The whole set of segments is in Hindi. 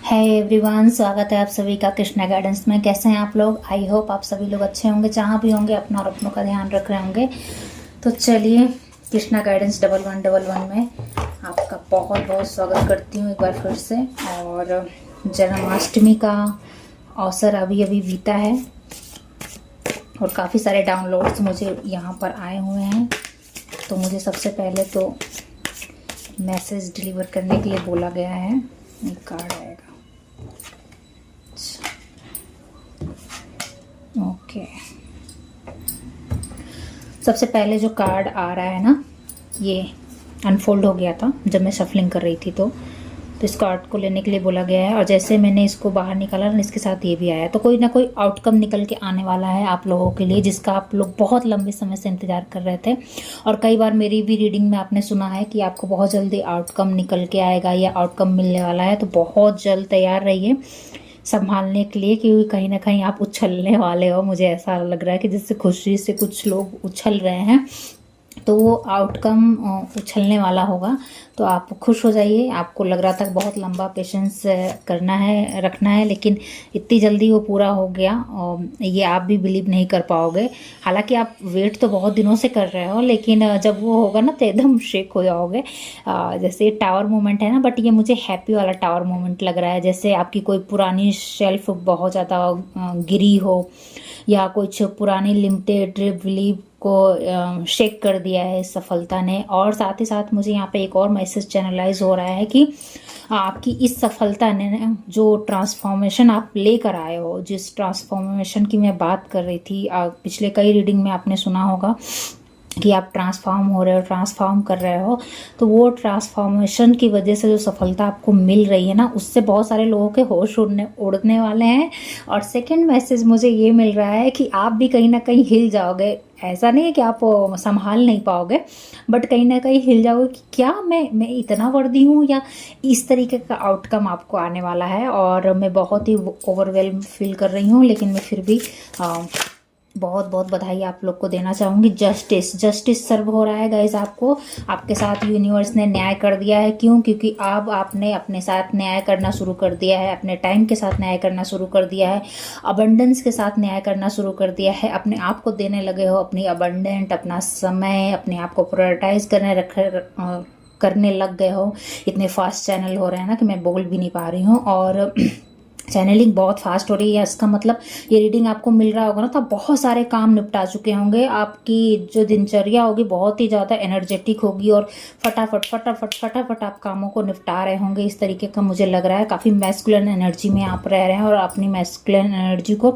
है एवरीवन, स्वागत है आप सभी का कृष्णा गाइडेंस में। कैसे हैं आप लोग? आई होप आप सभी लोग अच्छे होंगे, जहाँ भी होंगे अपना और अपनों का ध्यान रख रहे होंगे। तो चलिए, कृष्णा गाइडेंस 1111 में आपका बहुत बहुत स्वागत करती हूँ एक बार फिर से। और जन्माष्टमी का अवसर अभी अभी बीता है और काफ़ी सारे डाउनलोड्स मुझे यहाँ पर आए हुए हैं। तो मुझे सबसे पहले तो मैसेज डिलीवर करने के लिए बोला गया है। एक कार्ड आएगा। ओके, सबसे पहले जो कार्ड आ रहा है ना, ये अनफोल्ड हो गया था जब मैं शफलिंग कर रही थी। तो इस कार्ड को लेने के लिए बोला गया है। और जैसे मैंने इसको बाहर निकाला ना, इसके साथ ये भी आया। तो कोई ना कोई आउटकम निकल के आने वाला है आप लोगों के लिए, जिसका आप लोग बहुत लंबे समय से इंतजार कर रहे थे। और कई बार मेरी भी रीडिंग में आपने सुना है कि आपको बहुत जल्दी आउटकम निकल के आएगा या आउटकम मिलने वाला है। तो बहुत जल्द तैयार रहिए संभालने के लिए, क्योंकि कहीं ना कहीं आप उछलने वाले हो। मुझे ऐसा लग रहा है कि जिससे खुशी से कुछ लोग उछल रहे हैं, तो वो आउटकम उछलने वाला होगा। तो आप खुश हो जाइए। आपको लग रहा था बहुत लंबा पेशेंस करना है, रखना है, लेकिन इतनी जल्दी वो पूरा हो गया। ये आप भी बिलीव नहीं कर पाओगे। हालांकि आप वेट तो बहुत दिनों से कर रहे हो, लेकिन जब वो होगा ना तो एकदम शेक हो जाओगे। जैसे टावर मोमेंट है ना, बट ये मुझे हैप्पी वाला टावर मोमेंट लग रहा है। जैसे आपकी कोई पुरानी शेल्फ बहुत ज़्यादा गिरी हो, या कुछ पुरानी लिमिटेड बिलीव को शेक कर दिया है इस सफलता ने। और साथ ही साथ मुझे यहाँ पे एक और मैसेज चैनलाइज हो रहा है कि आपकी इस सफलता ने जो ट्रांसफॉर्मेशन आप लेकर आए हो, जिस ट्रांसफॉर्मेशन की मैं बात कर रही थी पिछले कई रीडिंग में आपने सुना होगा कि आप ट्रांसफॉर्म हो रहे हो, ट्रांसफॉर्म कर रहे हो। तो वो ट्रांसफॉर्मेशन की वजह से जो सफलता आपको मिल रही है ना, उससे बहुत सारे लोगों के होश उड़ने वाले हैं। और सेकंड मैसेज मुझे ये मिल रहा है कि आप भी कहीं ना कहीं हिल जाओगे। ऐसा नहीं है कि आप संभाल नहीं पाओगे, बट कहीं ना कहीं हिल जाओगे कि क्या मैं इतना वर्दी हूँ, या इस तरीके का आउटकम आपको आने वाला है। और मैं बहुत ही ओवरवेल्म फील कर रही हूँ, लेकिन मैं फिर भी बहुत बहुत बधाई आप लोग को देना चाहूँगी। जस्टिस सर्व हो रहा है गाइस आपको। आपके साथ यूनिवर्स ने न्याय कर दिया है। क्यों? क्योंकि अब आपने अपने साथ न्याय करना शुरू कर दिया है, अपने टाइम के साथ न्याय करना शुरू कर दिया है, अबंडेंस के साथ न्याय करना शुरू कर दिया है। अपने आप को देने लगे हो अपनी अबंडेंट, अपना समय, अपने आप को प्रायोरिटाइज करने लग गए हो। इतने फास्ट चैनल हो रहे हैं ना कि मैं बोल भी नहीं पा रही हूँ। और चैनलिंग बहुत फास्ट हो रही है। इसका मतलब ये रीडिंग आपको मिल रहा होगा ना, तो आप बहुत सारे काम निपटा चुके होंगे। आपकी जो दिनचर्या होगी बहुत ही ज़्यादा एनर्जेटिक होगी और फटाफट आप कामों को निपटा रहे होंगे। इस तरीके का मुझे लग रहा है। काफ़ी मैस्कुलिन एनर्जी में आप रह रहे हैं और अपनी मैस्कुलिन एनर्जी को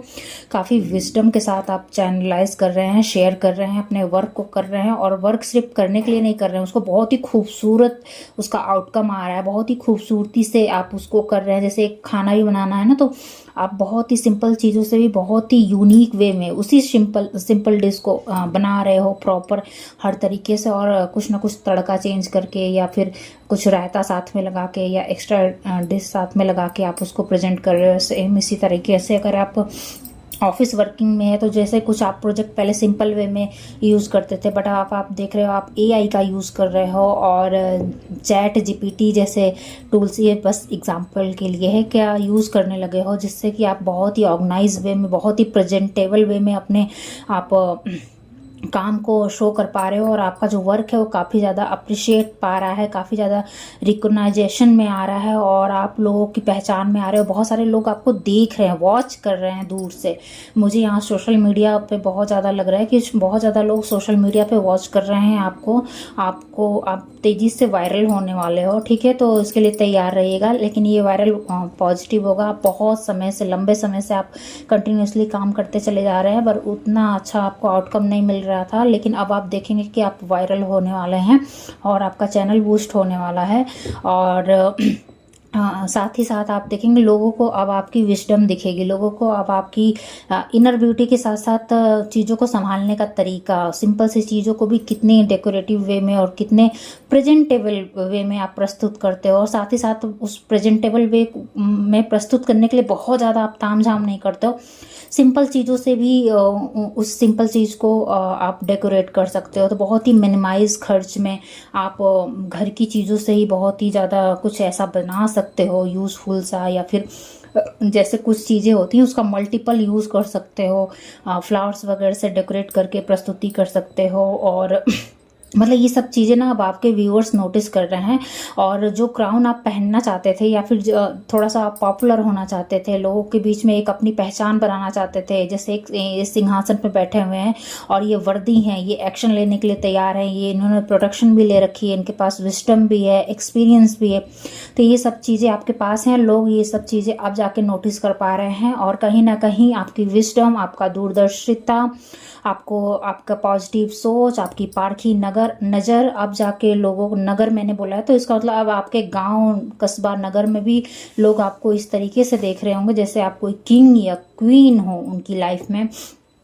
काफ़ी विजडम के साथ आप चैनलाइज कर रहे हैं, शेयर कर रहे हैं, अपने वर्क को कर रहे हैं। और वर्क सिर्फ करने के लिए नहीं कर रहे हैं, उसको बहुत ही खूबसूरत उसका आउटकम आ रहा है। बहुत ही खूबसूरती से आप उसको कर रहे हैं। जैसे एक खाना भी बनाना है ना, तो आप बहुत ही सिंपल चीज़ों से भी बहुत ही यूनिक वे में उसी सिंपल डिश को बना रहे हो प्रॉपर हर तरीके से। और कुछ ना कुछ तड़का चेंज करके, या फिर कुछ रायता साथ में लगा के, या एक्स्ट्रा डिश साथ में लगा के आप उसको प्रेजेंट कर रहे हो। सेम इसी तरीके से अगर आप ऑफिस वर्किंग में है, तो जैसे कुछ आप प्रोजेक्ट पहले सिंपल वे में यूज़ करते थे, बट आप देख रहे हो आप एआई का यूज़ कर रहे हो। और चैट जीपीटी जैसे टूल्स, ये बस एग्जांपल के लिए है, क्या यूज़ करने लगे हो, जिससे कि आप बहुत ही ऑर्गेनाइज वे में, बहुत ही प्रेजेंटेबल वे में अपने आप काम को शो कर पा रहे हो। और आपका जो वर्क है वो काफ़ी ज़्यादा अप्रिशिएट पा रहा है, काफ़ी ज़्यादा रिकॉग्नाइजेशन में आ रहा है, और आप लोगों की पहचान में आ रहे हो। बहुत सारे लोग आपको देख रहे हैं, वॉच कर रहे हैं दूर से। मुझे यहाँ सोशल मीडिया पे बहुत ज़्यादा लग रहा है कि बहुत ज़्यादा लोग सोशल मीडिया पे वॉच कर रहे हैं आप तेज़ी से वायरल होने वाले हो, ठीक है? तो इसके लिए तैयार रहिएगा। लेकिन ये वायरल पॉजिटिव होगा। आप बहुत समय से, लंबे समय से आप कंटिन्यूसली काम करते चले जा रहे हैं, पर उतना अच्छा आपको आउटकम नहीं मिल रहा था। लेकिन अब आप देखेंगे कि आप वायरल होने वाले हैं और आपका चैनल बूस्ट होने वाला है। और साथ ही साथ आप देखेंगे लोगों को अब आपकी विजडम दिखेगी। लोगों को अब आपकी इनर ब्यूटी के साथ साथ चीज़ों को संभालने का तरीका, सिंपल सी चीज़ों को भी कितने डेकोरेटिव वे में और कितने प्रेजेंटेबल वे में आप प्रस्तुत करते हो। और साथ ही साथ उस प्रेजेंटेबल वे में प्रस्तुत करने के लिए बहुत ज़्यादा आप ताम झाम नहीं करते हो। सिंपल चीज़ों से भी उस सिंपल चीज़ को आप डेकोरेट कर सकते हो। तो बहुत ही मिनिमाइज खर्च में आप घर की चीज़ों से ही बहुत ही ज़्यादा कुछ ऐसा बना सकते हो यूज़फुल सा, या फिर जैसे कुछ चीज़ें होती हैं उसका मल्टीपल यूज़ कर सकते हो, फ्लावर्स वगैरह से डेकोरेट करके प्रस्तुति कर सकते हो। और मतलब ये सब चीज़ें ना अब आपके व्यूअर्स नोटिस कर रहे हैं। और जो क्राउन आप पहनना चाहते थे या फिर थोड़ा सा आप पॉपुलर होना चाहते थे, लोगों के बीच में एक अपनी पहचान बनाना चाहते थे, जैसे एक सिंहासन पे बैठे हुए हैं और ये वर्दी हैं, ये एक्शन लेने के लिए तैयार हैं, ये इन्होंने प्रोडक्शन भी ले रखी है, इनके पास विस्डम भी है, एक्सपीरियंस भी है, तो ये सब चीज़ें आपके पास हैं। लोग ये सब चीज़ें अब जाके नोटिस कर पा रहे हैं और कहीं ना कहीं आपकी विस्डम, आपका दूरदर्शिता, आपको आपका पॉजिटिव सोच, आपकी पारखी नज़र अब जाके लोगों को, नगर मैंने बोला है तो इसका मतलब अब आपके गांव कस्बा नगर में भी लोग आपको इस तरीके से देख रहे होंगे जैसे आप कोई किंग या क्वीन हो उनकी लाइफ में,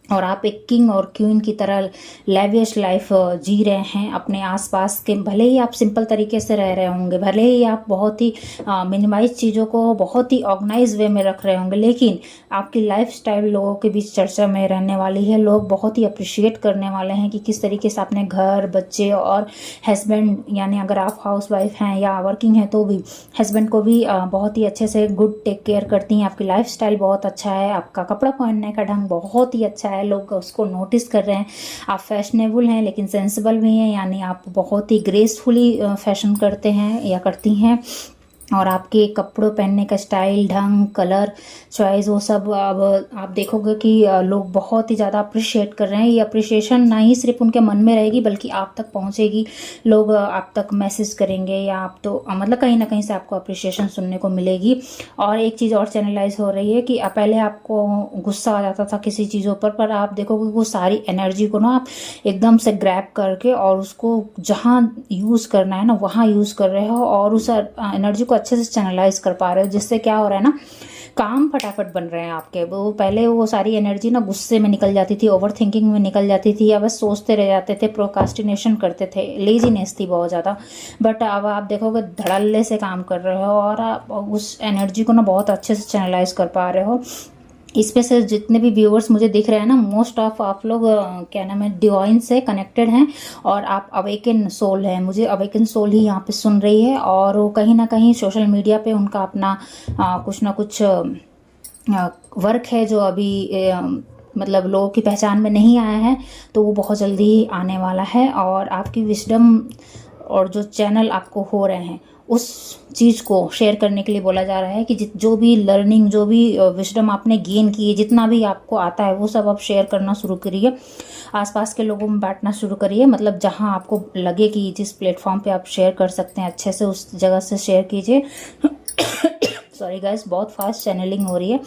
और आप एक किंग और क्वीन की तरह लेविश लाइफ जी रहे हैं अपने आसपास के। भले ही आप सिंपल तरीके से रह रहे होंगे, भले ही आप बहुत ही मिनिमाइज चीज़ों को बहुत ही ऑर्गेनाइज वे में रख रहे होंगे, लेकिन आपकी लाइफस्टाइल लोगों के बीच चर्चा में रहने वाली है। लोग बहुत ही अप्रिशिएट करने वाले हैं कि किस तरीके से आपने घर, बच्चे और हस्बैंड, यानी अगर आप हाउस वाइफ हैं या वर्किंग हैं तो भी हस्बैंड को भी बहुत ही अच्छे से गुड टेक केयर करती हैं। आपकी लाइफस्टाइल बहुत अच्छा है, आपका कपड़ा पहनने का ढंग बहुत ही अच्छा है, लोग उसको नोटिस कर रहे हैं। आप फैशनेबल हैं लेकिन सेंसिबल भी हैं, यानी आप बहुत ही ग्रेसफुली फैशन करते हैं या करती हैं। और आपके कपड़ों पहनने का स्टाइल, ढंग, कलर चॉइस, वो सब अब आप देखोगे कि लोग बहुत ही ज़्यादा अप्रिशिएट कर रहे हैं। ये अप्रिशिएशन ना ही सिर्फ उनके मन में रहेगी बल्कि आप तक पहुंचेगी, लोग आप तक मैसेज करेंगे या आप तो मतलब कहीं ना कहीं से आपको अप्रिशिएशन सुनने को मिलेगी। और एक चीज़ और चैनलाइज हो रही है कि पहले आपको गुस्सा आ जाता था किसी चीज़ों पर आप देखोगे वो सारी एनर्जी को ना आप एकदम से ग्रैब करके और उसको जहाँ यूज़ करना है ना वहाँ यूज़ कर रहे हो और उस एनर्जी को अच्छे से चैनलाइज कर पा रहे हो, जिससे क्या हो रहा है ना, काम फटाफट बन रहे हैं आपके। वो पहले वो सारी एनर्जी ना गुस्से में निकल जाती थी, ओवर थिंकिंग में निकल जाती थी, या बस सोचते रह जाते थे, प्रोकास्टिनेशन करते थे, लेजीनेस थी बहुत ज़्यादा। बट अब आप देखोगे धड़ल्ले से काम कर रहे हो और आप उस एनर्जी को ना बहुत अच्छे से चैनलाइज कर पा रहे हो। इसमें से जितने भी व्यूअर्स मुझे दिख रहे हैं ना, मोस्ट ऑफ आप लोग क्या नाम है, डिवाइन से कनेक्टेड हैं और आप अवेकन सोल हैं। मुझे अवेकन सोल ही यहाँ पे सुन रही है और वो कहीं ना कहीं सोशल मीडिया पे उनका अपना कुछ ना कुछ वर्क है जो अभी मतलब लोगों की पहचान में नहीं आया है, तो वो बहुत जल्दी ही आने वाला है। और आपकी विजडम और जो चैनल आपको हो रहे हैं उस चीज़ को शेयर करने के लिए बोला जा रहा है कि जो भी लर्निंग, जो भी विजडम आपने गेन की है, जितना भी आपको आता है वो सब आप शेयर करना शुरू करिए, आसपास के लोगों में बांटना शुरू करिए। मतलब जहां आपको लगे कि जिस प्लेटफॉर्म पे आप शेयर कर सकते हैं अच्छे से उस जगह से शेयर कीजिए। सॉरी गाइस, बहुत फास्ट चैनलिंग हो रही है।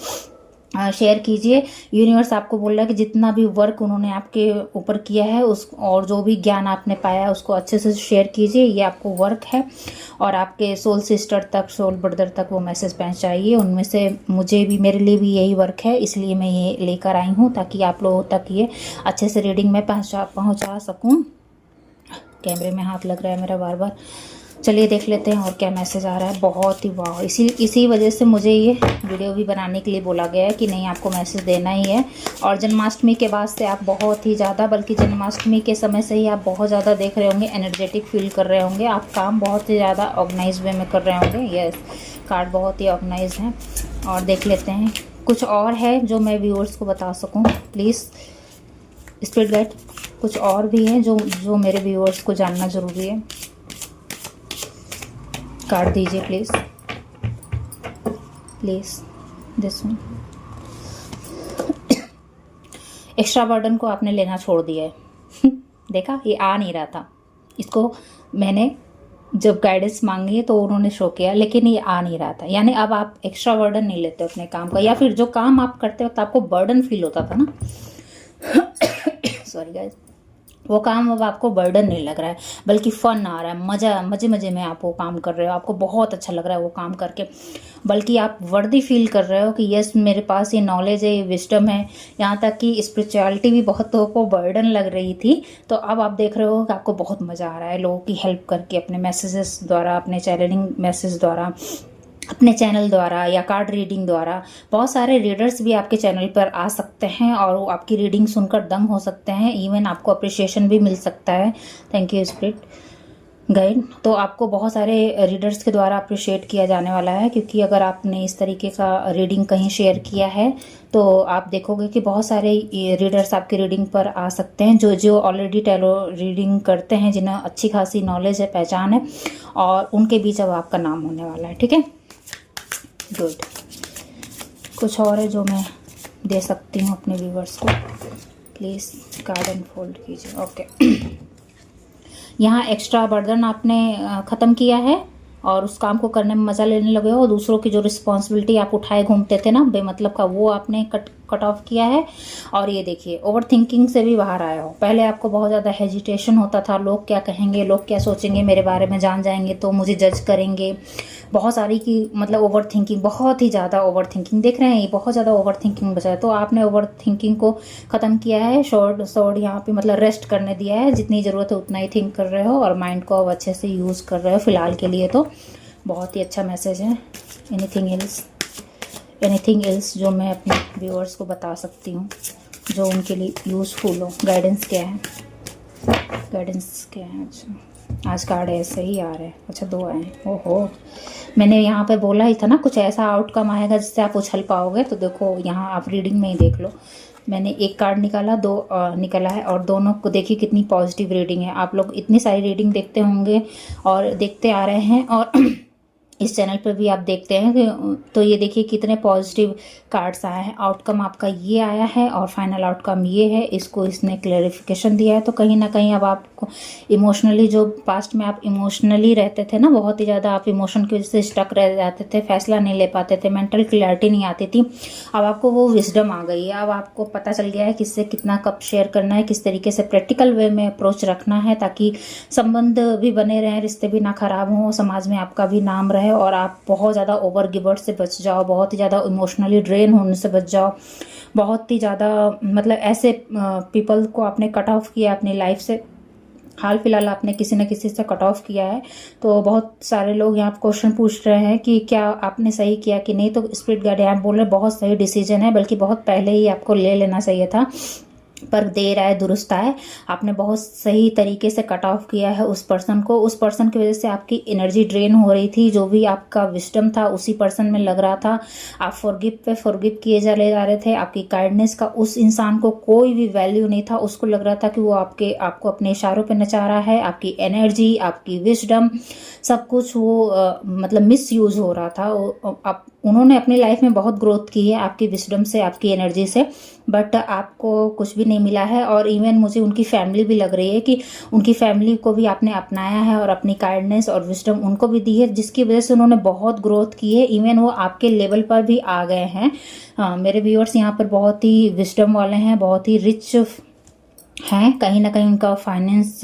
शेयर कीजिए। यूनिवर्स आपको बोल रहा है कि जितना भी वर्क उन्होंने आपके ऊपर किया है उस और जो भी ज्ञान आपने पाया है उसको अच्छे से शेयर कीजिए। ये आपको वर्क है और आपके सोल सिस्टर तक, सोल ब्रदर तक वो मैसेज पहुंचाइए। उनमें से मुझे भी, मेरे लिए भी यही वर्क है, इसलिए मैं ये लेकर आई हूँ ताकि आप लोगों तक ये अच्छे से रीडिंग में पहुँचा सकूँ। कैमरे में हाथ लग रहा है मेरा बार बार। चलिए देख लेते हैं और क्या मैसेज आ रहा है। बहुत ही वाह, इसी वजह से मुझे ये वीडियो भी बनाने के लिए बोला गया है कि नहीं, आपको मैसेज देना ही है। और जन्माष्टमी के बाद से आप बहुत ही ज़्यादा, बल्कि जन्माष्टमी के समय से ही आप बहुत ज़्यादा देख रहे होंगे, एनर्जेटिक फील कर रहे होंगे। आप काम बहुत ही ज़्यादा ऑर्गेनाइज वे में कर रहे होंगे। यस, कार्ड बहुत ही ऑर्गेनाइज हैं। और देख लेते हैं कुछ और है जो मैं व्यूअर्स को बता सकूँ। प्लीज़ स्पिरिट गाइड, कुछ और भी है जो मेरे व्यूअर्स को जानना ज़रूरी है। कार्ड दीजिए please, please this one. Extra burden को आपने लेना छोड़ दिया है। देखा, ये आ नहीं रहा था, इसको मैंने जब गाइडेंस मांगी तो उन्होंने शो किया, लेकिन ये आ नहीं रहा था। यानी अब आप एक्स्ट्रा बर्डन नहीं लेते अपने काम का, या फिर जो काम आप करते वक्त आपको बर्डन फील होता था ना, सॉरी गाइस, वो काम अब आपको बर्डन नहीं लग रहा है बल्कि फन आ रहा है, मजे में आप वो काम कर रहे हो, आपको बहुत अच्छा लग रहा है वो काम करके। बल्कि आप वर्दी फील कर रहे हो कि यस, मेरे पास ये नॉलेज है, ये विजडम है। यहाँ तक कि स्पिरिचुअलिटी भी बहुत लोगों को बर्डन लग रही थी, तो अब आप देख रहे हो कि आपको बहुत मज़ा आ रहा है लोगों की हेल्प करके, अपने मैसेजेस द्वारा, अपने चैनलिंग मैसेज द्वारा, अपने चैनल द्वारा या कार्ड रीडिंग द्वारा। बहुत सारे रीडर्स भी आपके चैनल पर आ सकते हैं और वो आपकी रीडिंग सुनकर दंग हो सकते हैं। इवन आपको अप्रिशिएशन भी मिल सकता है। Thank you spirit. गाइड तो आपको बहुत सारे रीडर्स के द्वारा अप्रिशिएट किया जाने वाला है, क्योंकि अगर आपने इस तरीके का रीडिंग कहीं शेयर किया है तो आप देखोगे कि बहुत सारे रीडर्स आपकी रीडिंग पर आ सकते हैं, जो जो ऑलरेडी टैरो रीडिंग करते हैं, जिन्हें अच्छी खासी नॉलेज है, पहचान है, और उनके बीच अब आपका नाम होने वाला है। ठीक है, गुड। कुछ और है जो मैं दे सकती हूँ अपने व्यूवर्स को? प्लीज़ कार्ड अनफोल्ड कीजिए। ओके, यहाँ एक्स्ट्रा बर्डन आपने ख़त्म किया है और उस काम को करने में मज़ा लेने लगे हो। दूसरों की जो रिस्पॉन्सिबिलिटी आप उठाए घूमते थे ना बेमतलब का, वो आपने कट ऑफ किया है। और ये देखिए, ओवर थिंकिंग से भी बाहर आए हो। पहले आपको बहुत ज़्यादा हेजिटेशन होता था, लोग क्या कहेंगे, लोग क्या सोचेंगे, मेरे बारे में जान जाएंगे तो मुझे जज करेंगे, बहुत सारी की मतलब ओवर थिंकिंग, बहुत ही ज़्यादा ओवर थिंकिंग। देख रहे हैं, ये बहुत ज़्यादा ओवर थिंकिंग बचा है। तो आपने ओवर थिंकिंग को ख़त्म किया है। शॉर्ट यहाँ पे मतलब रेस्ट करने दिया है, जितनी ज़रूरत है उतना ही थिंक कर रहे हो और माइंड को अब अच्छे से यूज़ कर रहे हो फिलहाल के लिए। तो बहुत ही अच्छा मैसेज है। एनीथिंग एल्स जो मैं अपने व्यूअर्स को बता सकती हूँ जो उनके लिए यूज़फुल हो? गाइडेंस क्या है? अच्छा, आज कार्ड ऐसे ही आ रहे हैं। अच्छा, 2 आए हैं। ओहो, मैंने यहाँ पे बोला ही था ना, कुछ ऐसा आउटकम आएगा जिससे आप उछल पाओगे। तो देखो, यहाँ आप रीडिंग में ही देख लो, मैंने एक कार्ड निकाला, 2 निकला है, और दोनों को देखिए कितनी पॉजिटिव रीडिंग है। आप लोग इतनी सारी रीडिंग देखते होंगे और देखते आ रहे हैं, और इस चैनल पर भी आप देखते हैं कि तो ये देखिए कितने पॉजिटिव कार्ड्स आए हैं। आउटकम आपका ये आया है और फाइनल आउटकम ये है। इसको इसने क्लैरिफिकेशन दिया है। तो कहीं ना कहीं अब आपको इमोशनली, जो पास्ट में आप इमोशनली रहते थे ना, बहुत ही ज़्यादा आप इमोशन की वजह से स्टक रह जाते थे, फैसला नहीं ले पाते थे, मेंटल क्लैरिटी नहीं आती थी, अब आपको वो विजडम आ गई है। अब आपको पता चल गया है किससे कितना कब शेयर करना है, किस तरीके से प्रैक्टिकल वे में अप्रोच रखना है, ताकि संबंध भी बने रहें, रिश्ते भी ना खराब हों, समाज में आपका भी नाम रहे, और आप बहुत ज़्यादा ओवर गिवर से बच जाओ, बहुत ही ज़्यादा इमोशनली ड्रेन होने से बच जाओ। बहुत ही ज़्यादा मतलब ऐसे पीपल को आपने कट ऑफ किया अपनी लाइफ से। हाल फिलहाल आपने किसी न किसी से कट ऑफ किया है। तो बहुत सारे लोग यहाँ क्वेश्चन पूछ रहे हैं कि क्या आपने सही किया कि नहीं। तो स्पिरिट गाइड यहाँ बोल रहे बहुत सही डिसीजन है, बल्कि बहुत पहले ही आपको ले लेना चाहिए था, पर देर आए दुरुस्त आए। आपने बहुत सही तरीके से कट ऑफ किया है उस पर्सन को। उस पर्सन की वजह से आपकी एनर्जी ड्रेन हो रही थी, जो भी आपका विजडम था उसी पर्सन में लग रहा था। आप फॉरगिव किए जा रहे थे। आपकी काइंडनेस का उस इंसान को कोई भी वैल्यू नहीं था। उसको लग रहा था कि वो आपको अपने इशारों पे नचा रहा है। आपकी एनर्जी, आपकी विजडम, सब कुछ वो मतलब मिस यूज हो रहा था। उन्होंने अपनी लाइफ में बहुत ग्रोथ की है आपकी विजडम से, आपकी एनर्जी से, बट आपको कुछ भी नहीं मिला है। और इवन मुझे उनकी फैमिली भी लग रही है कि उनकी फैमिली को भी आपने अपनाया है और अपनी काइंडनेस और विजडम उनको भी दी है, जिसकी वजह से उन्होंने बहुत ग्रोथ की है। इवन वो आपके लेवल पर भी आ गए हैं। मेरे व्यूअर्स यहाँ पर बहुत ही विजडम वाले हैं, बहुत ही रिच हैं, कहीं ना कहीं उनका फाइनेंस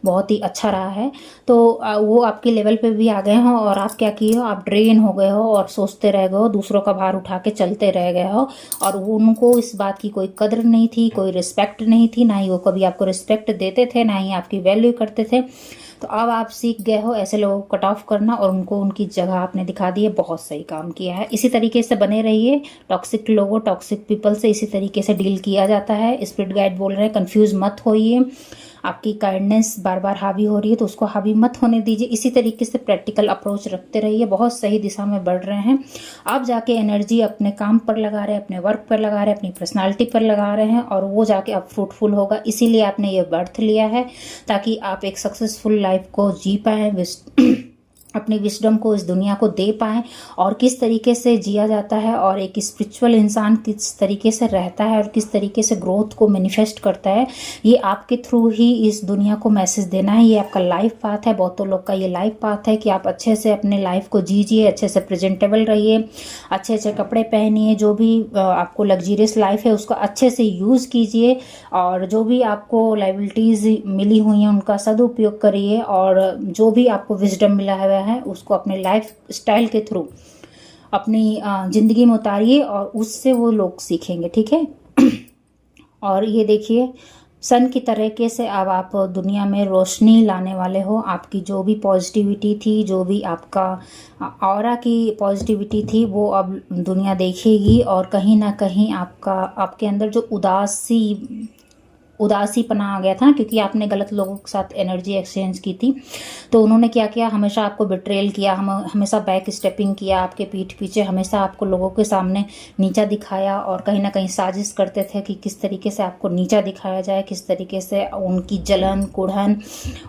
बहुत ही अच्छा रहा है। तो वो आपके लेवल पे भी आ गए हो, और आप क्या किए हो, आप ड्रेन हो गए हो और सोचते रह गए हो, दूसरों का भार उठा के चलते रह गए हो। और उनको इस बात की कोई कदर नहीं थी, कोई रिस्पेक्ट नहीं थी, ना ही वो कभी आपको रिस्पेक्ट देते थे, ना ही आपकी वैल्यू करते थे। तो अब आप सीख गए हो ऐसे लोगों को कट ऑफ करना, और उनको उनकी जगह आपने दिखा दी है। बहुत सही काम किया है। इसी तरीके से बने रहिए। टॉक्सिक लोगों, टॉक्सिक पीपल से इसी तरीके से डील किया जाता है। स्पिरिट गाइड बोल रहे हैं कंफ्यूज मत होइए। आपकी काइंडनेस बार बार हावी हो रही है तो उसको हावी मत होने दीजिए। इसी तरीके से प्रैक्टिकल अप्रोच रखते रहिए। बहुत सही दिशा में बढ़ रहे हैं। आप जाके एनर्जी अपने काम पर लगा रहे हैं, अपने वर्क पर लगा रहे हैं, अपनी पर्सनालिटी पर लगा रहे हैं, और वो जाके अब फ्रूटफुल होगा। इसीलिए आपने ये बर्थ लिया है, ताकि आप एक सक्सेसफुल लाइफ को जी पाएं, अपनी विजडम को इस दुनिया को दे पाएं, और किस तरीके से जिया जाता है, और एक स्पिरिचुअल इंसान किस तरीके से रहता है, और किस तरीके से ग्रोथ को मैनिफेस्ट करता है, ये आपके थ्रू ही इस दुनिया को मैसेज देना है। ये आपका लाइफ पाथ है। बहुतों लोग का ये लाइफ पाथ है कि आप अच्छे से अपने लाइफ को जीजिए, अच्छे से प्रेजेंटेबल रहिए, अच्छे अच्छे कपड़े पहनिए, जो भी आपको लग्जरियस लाइफ है उसको अच्छे से यूज़ कीजिए, और जो भी आपको लाइबिलिटीज़ मिली हुई हैं उनका सदुपयोग करिए, और जो भी आपको विजडम मिला है उसको अपने लाइफ स्टाइल के थ्रू अपनी जिंदगी में उतारिए, और उससे वो लोग सीखेंगे। ठीक है। और ये देखिए, सन की तरीके से अब आप दुनिया में रोशनी लाने वाले हो। आपकी जो भी पॉजिटिविटी थी, जो भी आपका ऑरा की पॉजिटिविटी थी, वो अब दुनिया देखेगी। और कहीं ना कहीं आपके अंदर जो उदासीपना आ गया था, क्योंकि आपने गलत लोगों के साथ एनर्जी एक्सचेंज की थी। तो उन्होंने क्या किया, हमेशा आपको बिट्रेल किया, हमेशा बैक स्टेपिंग किया आपके पीठ पीछे, हमेशा आपको लोगों के सामने नीचा दिखाया, और कहीं ना कहीं साजिश करते थे कि किस तरीके से आपको नीचा दिखाया जाए, किस तरीके से उनकी जलन कुढ़न,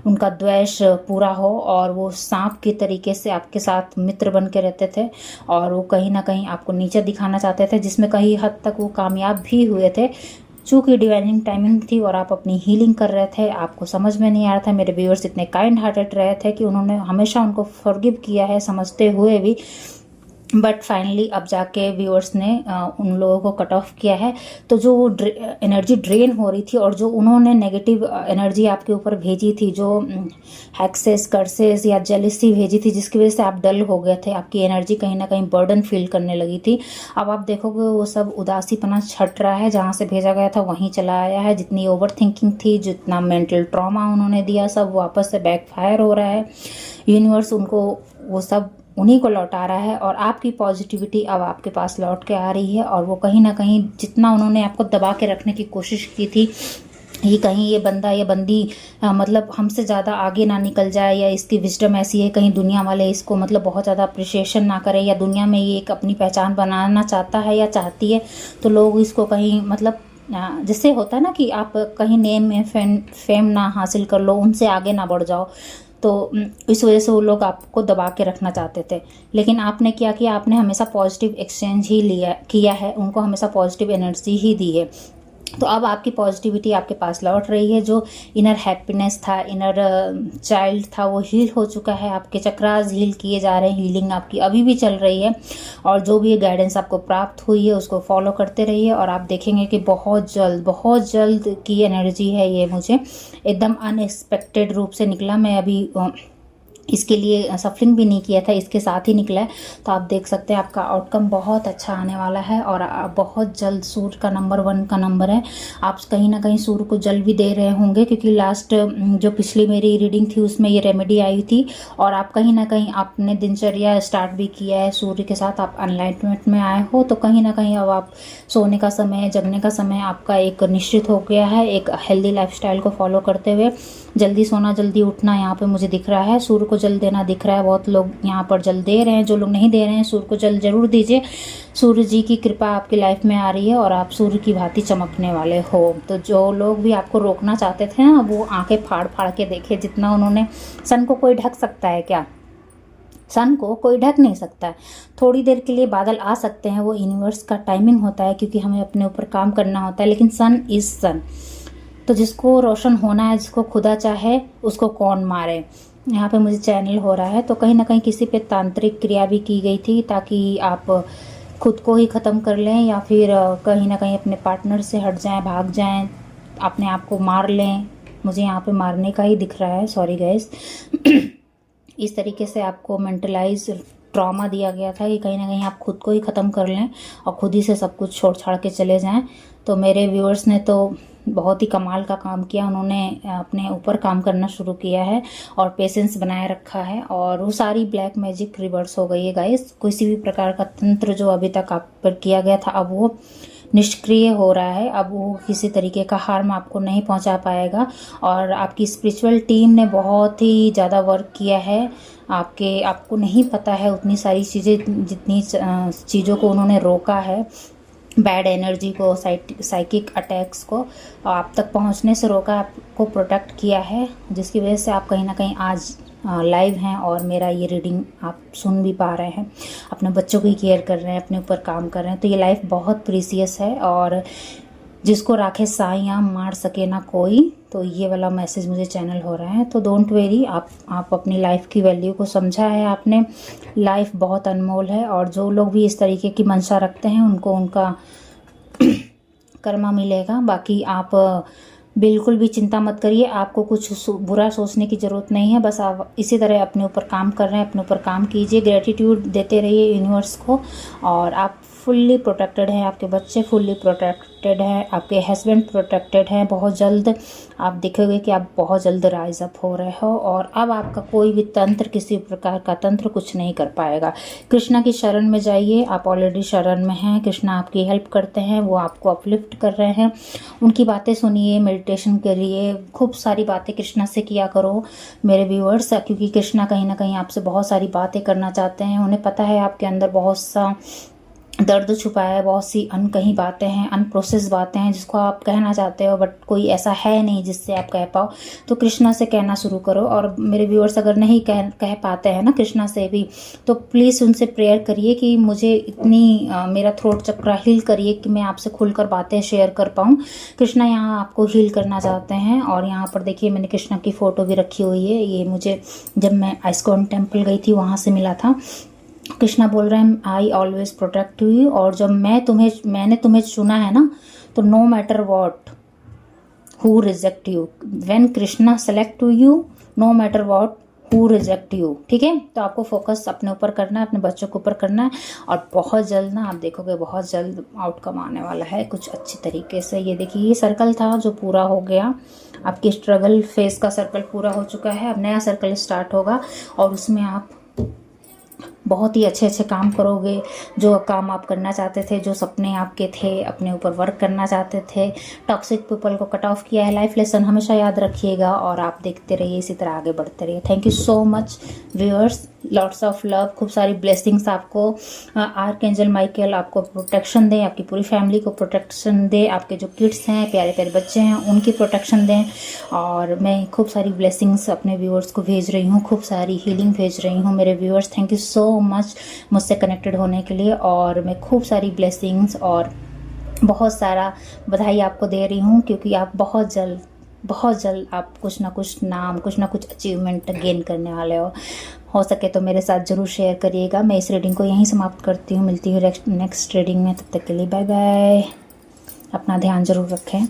उनका द्वेष पूरा हो, और वो सांप के तरीके से आपके साथ मित्र बन के रहते थे, और वो कहीं ना कहीं आपको नीचे दिखाना चाहते थे, जिसमें कहीं हद तक वो कामयाब भी हुए थे। चूँकि डिवाइनिंग टाइमिंग थी और आप अपनी हीलिंग कर रहे थे, आपको समझ में नहीं आ रहा था। मेरे व्यूअर्स इतने काइंड हार्टेड रहे थे कि उन्होंने हमेशा उनको फॉरगिव किया है समझते हुए भी, बट फाइनली अब जाके व्यूअर्स ने उन लोगों को कट ऑफ किया है। तो जो एनर्जी ड्रेन हो रही थी, और जो उन्होंने नेगेटिव एनर्जी आपके ऊपर भेजी थी, जो हैक्सेस कर्सेस या जेलिसी भेजी थी, जिसकी वजह से आप डल हो गए थे, आपकी एनर्जी कहीं ना कहीं बर्डन फील करने लगी थी, अब आप देखोगे वो सब उदासीपना छट रहा है, जहाँ से भेजा गया था वहीं चला आया है। जितनी ओवर थिंकिंग थी, जितना मेंटल ट्रॉमा उन्होंने दिया, सब वापस से बैकफायर हो रहा है। यूनिवर्स उनको वो सब उन्हीं को लौटा रहा है, और आपकी पॉजिटिविटी अब आपके पास लौट के आ रही है। और वो कहीं ना कहीं जितना उन्होंने आपको दबा के रखने की कोशिश की थी, ये कहीं ये बंदा ये बंदी मतलब हमसे ज़्यादा आगे ना निकल जाए, या इसकी विजडम ऐसी है कहीं दुनिया वाले इसको मतलब बहुत ज़्यादा अप्रिशिएशन ना करें, या दुनिया में ये एक अपनी पहचान बनाना चाहता है या चाहती है, तो लोग इसको कहीं मतलब जैसे होता है ना कि आप कहीं नेम में फेम ना हासिल कर लो, उनसे आगे ना बढ़ जाओ, तो इस वजह से वो लोग आपको दबा के रखना चाहते थे। लेकिन आपने क्या किया, आपने हमेशा पॉजिटिव एक्सचेंज ही किया है, उनको हमेशा पॉजिटिव एनर्जी ही दी है। तो अब आपकी पॉजिटिविटी आपके पास लौट रही है, जो इनर हैप्पीनेस था, इनर चाइल्ड था, वो हील हो चुका है, आपके चक्रास हील किए जा रहे हैं, हीलिंग आपकी अभी भी चल रही है। और जो भी गाइडेंस आपको प्राप्त हुई है उसको फॉलो करते रहिए, और आप देखेंगे कि बहुत जल्द की एनर्जी है ये, मुझे एकदम अनएक्सपेक्टेड रूप से निकला। मैं अभी इसके लिए सफलिंग भी नहीं किया था, इसके साथ ही निकला है। तो आप देख सकते हैं आपका आउटकम बहुत अच्छा आने वाला है, और बहुत जल्द सूर्य का नंबर 1 का नंबर है। आप कहीं ना कहीं सूर्य को जल भी दे रहे होंगे, क्योंकि लास्ट जो पिछली मेरी रीडिंग थी उसमें ये रेमेडी आई थी, और आप कहीं ना कहीं आपने दिनचर्या स्टार्ट भी किया है सूर्य के साथ, आप अनलाइटमेंट में आए हो। तो कहीं ना कहीं अब आप सोने का समय, जगने का समय आपका एक निश्चित हो गया है, एक हेल्दी लाइफस्टाइल को फॉलो करते हुए। जल्दी सोना जल्दी उठना यहाँ पे मुझे दिख रहा है, सूर्य को जल देना दिख रहा है, बहुत लोग यहाँ पर जल दे रहे हैं। जो लोग नहीं दे रहे हैं सूर्य को जल जरूर दीजिए, सूर्य जी की कृपा आपकी लाइफ में आ रही है, और आप सूर्य की भांति चमकने वाले हो। तो जो लोग भी आपको रोकना चाहते थे ना, वो आंखें फाड़ फाड़ के देखे, जितना उन्होंने, सन को कोई ढक सकता है क्या? सन को कोई ढक नहीं सकता है। थोड़ी देर के लिए बादल आ सकते हैं, वो यूनिवर्स का टाइमिंग होता है, क्योंकि हमें अपने ऊपर काम करना होता है, लेकिन सन इज सन। तो जिसको रोशन होना है, जिसको खुदा चाहे, उसको कौन मारे। यहाँ पे मुझे चैनल हो रहा है, तो कहीं ना कहीं किसी पे तांत्रिक क्रिया भी की गई थी, ताकि आप खुद को ही ख़त्म कर लें, या फिर कहीं ना कहीं अपने पार्टनर से हट जाएं, भाग जाएं, अपने आप को मार लें। मुझे यहाँ पे मारने का ही दिख रहा है, सॉरी गाइस। इस तरीके से आपको मेंटलाइज ट्रॉमा दिया गया था कि कहीं ना कहीं आप खुद को ही ख़त्म कर लें और खुद ही से सब कुछ छोड़ छाड़ के चले जाएं। तो मेरे व्यूअर्स ने तो बहुत ही कमाल का काम किया, उन्होंने अपने ऊपर काम करना शुरू किया है और पेशेंस बनाए रखा है, और वो सारी ब्लैक मैजिक रिवर्स हो गई है गाइस। किसी भी प्रकार का तंत्र जो अभी तक आप पर किया गया था, अब वो निष्क्रिय हो रहा है, अब वो किसी तरीके का हार्म आपको नहीं पहुंचा पाएगा। और आपकी स्पिरिचुअल टीम ने बहुत ही ज़्यादा वर्क किया है, आपको नहीं पता है उतनी सारी चीज़ें, जितनी चीज़ों को उन्होंने रोका है, बैड एनर्जी को, साइकिक अटैक्स को आप तक पहुंचने से रोका, आपको प्रोटेक्ट किया है, जिसकी वजह से आप कहीं ना कहीं आज लाइव हैं और मेरा ये रीडिंग आप सुन भी पा रहे हैं, अपने बच्चों की केयर कर रहे हैं, अपने ऊपर काम कर रहे हैं। तो ये लाइफ बहुत प्रीसियस है, और जिसको राखे साइयाँ मार सके ना कोई। तो ये वाला मैसेज मुझे चैनल हो रहा है। तो डोंट वेरी, आप अपनी लाइफ की वैल्यू को समझा है आपने। लाइफ बहुत अनमोल है, और जो लोग भी इस तरीके की मंशा रखते हैं उनको उनका कर्मा मिलेगा। बाकी आप बिल्कुल भी चिंता मत करिए, आपको कुछ बुरा सोचने की ज़रूरत नहीं है। बस आप इसी तरह अपने ऊपर काम कर रहे हैं, अपने ऊपर काम कीजिए, ग्रेटिट्यूड देते रहिए यूनिवर्स को, और आप फुल्ली प्रोटेक्टेड हैं, आपके बच्चे फुल्ली प्रोटेक्टेड हैं, आपके हस्बैंड प्रोटेक्टेड हैं। बहुत जल्द आप देखोगे कि आप बहुत जल्द राइज अप हो रहे हो और अब आपका कोई भी तंत्र, किसी प्रकार का तंत्र कुछ नहीं कर पाएगा। कृष्णा की शरण में जाइए, आप ऑलरेडी शरण में हैं। कृष्णा आपकी हेल्प करते हैं, वो आपको अपलिफ्ट कर रहे हैं। उनकी बातें सुनिए, मेडिटेशन करिए, खूब सारी बातें कृष्णा से किया करो मेरे व्यूअर्स, क्योंकि कृष्णा कहीं ना कहीं आपसे बहुत सारी बातें करना चाहते हैं। उन्हें पता है आपके अंदर बहुत सा दर्द छुपा है, बहुत सी अनकही बातें हैं, अनप्रोसेस बातें हैं जिसको आप कहना चाहते हो बट कोई ऐसा है नहीं जिससे आप कह पाओ। तो कृष्णा से कहना शुरू करो। और मेरे व्यूअर्स अगर नहीं कह पाते हैं ना कृष्णा से भी, तो प्लीज़ उनसे प्रेयर करिए कि मुझे इतनी मेरा थ्रोट चक्रा हील करिए कि मैं आपसे खुलकर बातें शेयर कर पाऊँ। कृष्णा यहाँ आपको हील करना चाहते हैं। और यहाँ पर देखिए मैंने कृष्णा की फ़ोटो भी रखी हुई है। ये मुझे जब मैं आइस्कॉन टेम्पल गई थी वहाँ से मिला था। कृष्णा बोल रहे हैं आई ऑलवेज प्रोटेक्ट यू, और जब मैंने तुम्हें चुना है ना, तो no matter what who reject you, when Krishna select you, no matter what who reject you. ठीक है, तो आपको फोकस अपने ऊपर करना है, अपने बच्चों के ऊपर करना है और बहुत जल्द ना आप देखोगे बहुत जल्द आउटकम आने वाला है कुछ अच्छी तरीके से। ये देखिए ये सर्कल था जो पूरा हो गया, आपकी स्ट्रगल फेस का सर्कल पूरा हो चुका है। अब नया सर्कल स्टार्ट होगा और उसमें आप बहुत ही अच्छे अच्छे काम करोगे। जो काम आप करना चाहते थे, जो सपने आपके थे, अपने ऊपर वर्क करना चाहते थे, टॉक्सिक पीपल को कट ऑफ किया है। लाइफ लेसन हमेशा याद रखिएगा और आप देखते रहिए, इसी तरह आगे बढ़ते रहिए। Thank you so much viewers, lots of love, खूब सारी ब्लेसिंग्स आपको। आर्कएंजल माइकल आपको प्रोटेक्शन दें, आपकी पूरी फैमिली को प्रोटेक्शन दे, आपके जो किड्स हैं, प्यारे प्यारे बच्चे हैं, उनकी प्रोटेक्शन दें। और मैं खूब सारी ब्लेसिंग्स अपने व्यूअर्स को भेज रही हूँ, खूब सारी हीलिंग भेज रही हूँ मेरे viewers. Thank you so much मुझसे कनेक्टेड होने के लिए। और मैं खूब सारी ब्लेसिंग्स और बहुत सारा बधाई आपको दे रही हूँ, क्योंकि आप बहुत जल्द आप कुछ ना कुछ नाम, कुछ ना कुछ अचीवमेंट गेन करने वाले हो सके तो मेरे साथ ज़रूर शेयर करिएगा। मैं इस रीडिंग को यहीं समाप्त करती हूँ, मिलती हूँ नेक्स्ट रीडिंग में। तब तक के लिए बाय बाय, अपना ध्यान ज़रूर रखें।